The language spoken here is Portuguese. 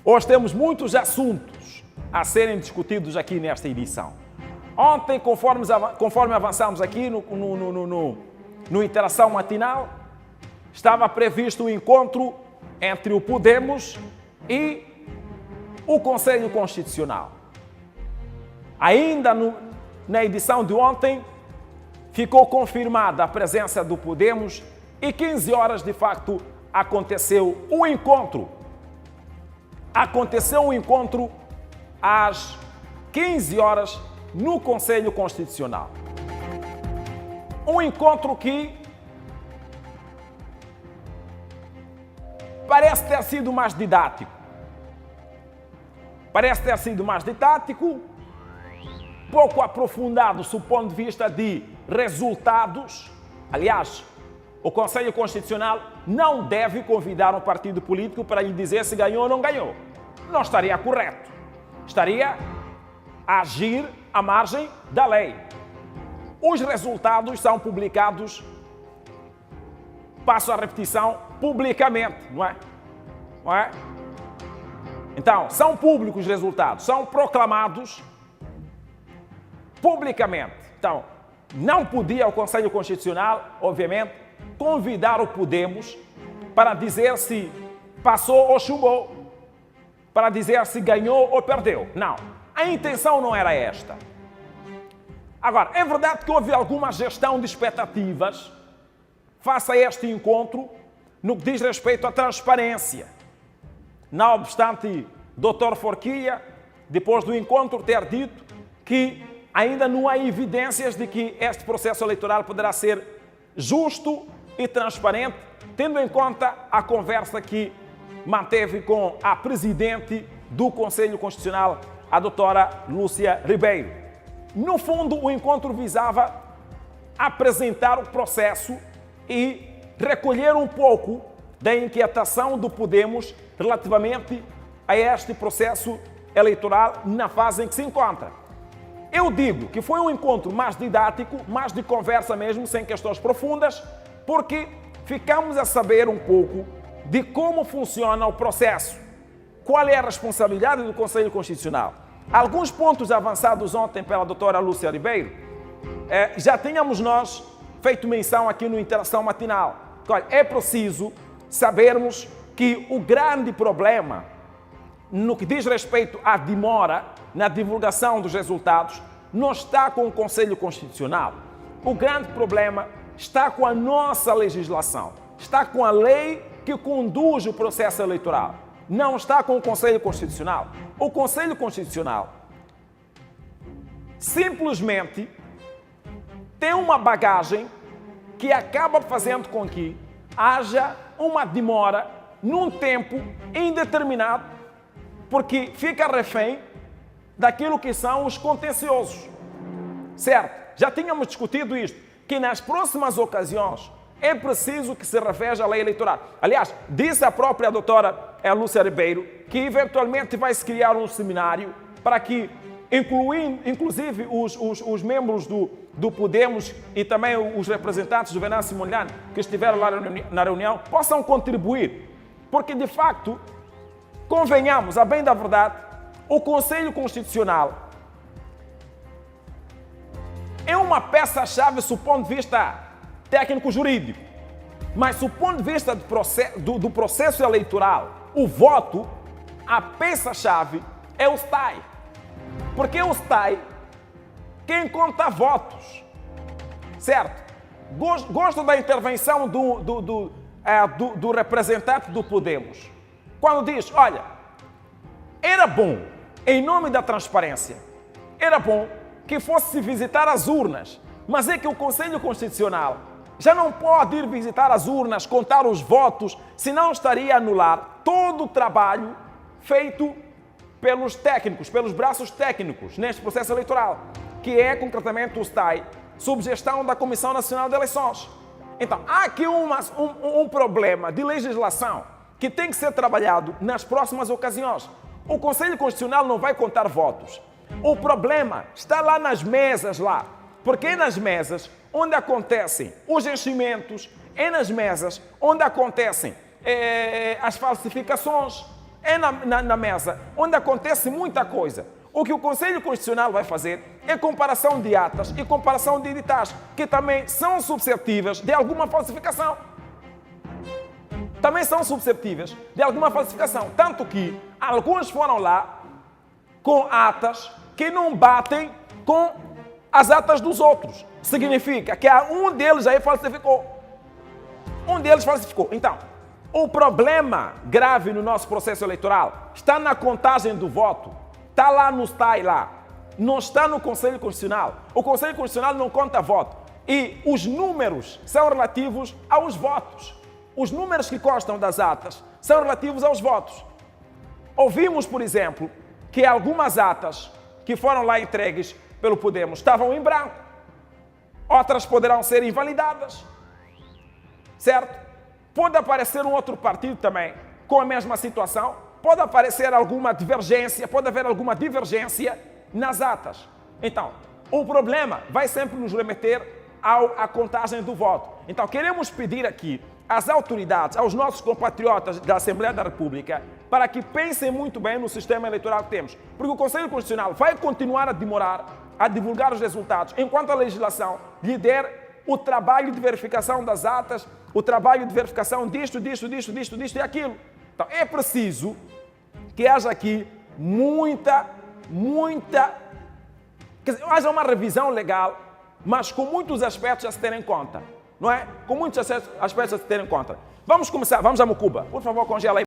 Hoje temos muitos assuntos a serem discutidos aqui nesta edição. Ontem, conforme avançamos aqui no Interação Matinal, estava previsto o encontro entre o Podemos e o Conselho Constitucional. Ainda na edição de ontem, ficou confirmada a presença do Podemos e 15 horas, de facto, aconteceu o encontro. Aconteceu o encontro às 15 horas no Conselho Constitucional. Um encontro que parece ter sido mais didático. Parece ter sido mais didático, pouco aprofundado do ponto de vista de resultados. Aliás, o Conselho Constitucional não deve convidar um partido político para lhe dizer se ganhou ou não ganhou. Não estaria correto. Estaria a agir à margem da lei. Os resultados são publicados, passo a repetição, publicamente, não é? Não é? Então, são públicos os resultados, são proclamados publicamente. Então, não podia o Conselho Constitucional, obviamente, convidar o Podemos para dizer se passou ou chumbou, para dizer se ganhou ou perdeu. Não, a intenção não era esta. Agora, é verdade que houve alguma gestão de expectativas face a este encontro no que diz respeito à transparência. Não obstante, Dr. Forquilha, depois do encontro, ter dito que ainda não há evidências de que este processo eleitoral poderá ser justo e transparente, tendo em conta a conversa que manteve com a presidente do Conselho Constitucional, a doutora Lúcia Ribeiro. No fundo, o encontro visava apresentar o processo e recolher um pouco da inquietação do Podemos relativamente a este processo eleitoral na fase em que se encontra. Eu digo que foi um encontro mais didático, mais de conversa mesmo, sem questões profundas, porque ficamos a saber um pouco de como funciona o processo, qual é a responsabilidade do Conselho Constitucional. Alguns pontos avançados ontem pela doutora Lúcia Ribeiro, já tínhamos nós feito menção aqui no Interação Matinal. Olha, é preciso sabermos que o grande problema no que diz respeito à demora na divulgação dos resultados não está com o Conselho Constitucional. O grande problema está com a nossa legislação, está com a lei que conduz o processo eleitoral, não está com o Conselho Constitucional. O Conselho Constitucional simplesmente tem uma bagagem que acaba fazendo com que haja uma demora num tempo indeterminado, porque fica refém daquilo que são os contenciosos. Certo? Já tínhamos discutido isto, que nas próximas ocasiões é preciso que se reveja a lei eleitoral. Aliás, disse a própria doutora Lúcia Ribeiro que eventualmente vai se criar um seminário para que, inclusive os membros do Podemos e também os representantes do Venâncio Mondlane que estiveram lá na reunião, possam contribuir. Porque, de facto, convenhamos, a bem da verdade, o Conselho Constitucional é uma peça-chave do ponto de vista técnico-jurídico, mas do ponto de vista do processo eleitoral, o voto, a peça-chave é o STAI. Porque é o STAI quem conta votos, certo? Gosto da intervenção do representante do Podemos, quando diz, olha, era bom, em nome da transparência, era bom que fosse visitar as urnas, mas é que o Conselho Constitucional já não pode ir visitar as urnas, contar os votos, senão estaria a anular todo o trabalho feito pelos técnicos, pelos braços técnicos neste processo eleitoral, que é concretamente o STAI, sob gestão da Comissão Nacional de Eleições. Então, há aqui um problema de legislação que tem que ser trabalhado nas próximas ocasiões. O Conselho Constitucional não vai contar votos. O problema está lá nas mesas lá, porque é nas mesas onde acontecem os enchimentos, é nas mesas onde acontecem as falsificações, é na mesa onde acontece muita coisa. O que o Conselho Constitucional vai fazer é comparação de atas e comparação de editais, que também são suscetíveis de alguma falsificação. Também são suscetíveis de alguma falsificação. Tanto que alguns foram lá com atas que não batem com as atas dos outros. Significa que um deles aí falsificou. Um deles falsificou. Então, o problema grave no nosso processo eleitoral está na contagem do voto. Está lá no STAI lá. Não está no Conselho Constitucional. O Conselho Constitucional não conta voto. E os números são relativos aos votos. Os números que constam das atas são relativos aos votos. Ouvimos, por exemplo, que algumas atas que foram lá entregues pelo Podemos estavam em branco. Outras poderão ser invalidadas. Certo? Pode aparecer um outro partido também com a mesma situação. Pode aparecer alguma divergência, pode haver alguma divergência nas atas. Então, o problema vai sempre nos remeter à contagem do voto. Então, queremos pedir aqui às autoridades, aos nossos compatriotas da Assembleia da República, para que pensem muito bem no sistema eleitoral que temos. Porque o Conselho Constitucional vai continuar a demorar a divulgar os resultados, enquanto a legislação lhe der o trabalho de verificação das atas, o trabalho de verificação disto e aquilo. Então, é preciso que haja aqui haja uma revisão legal, mas com muitos aspectos a se ter em conta, não é? Com muitos aspectos a se ter em conta. Vamos começar, vamos a Mucuba. Por favor, congela aí.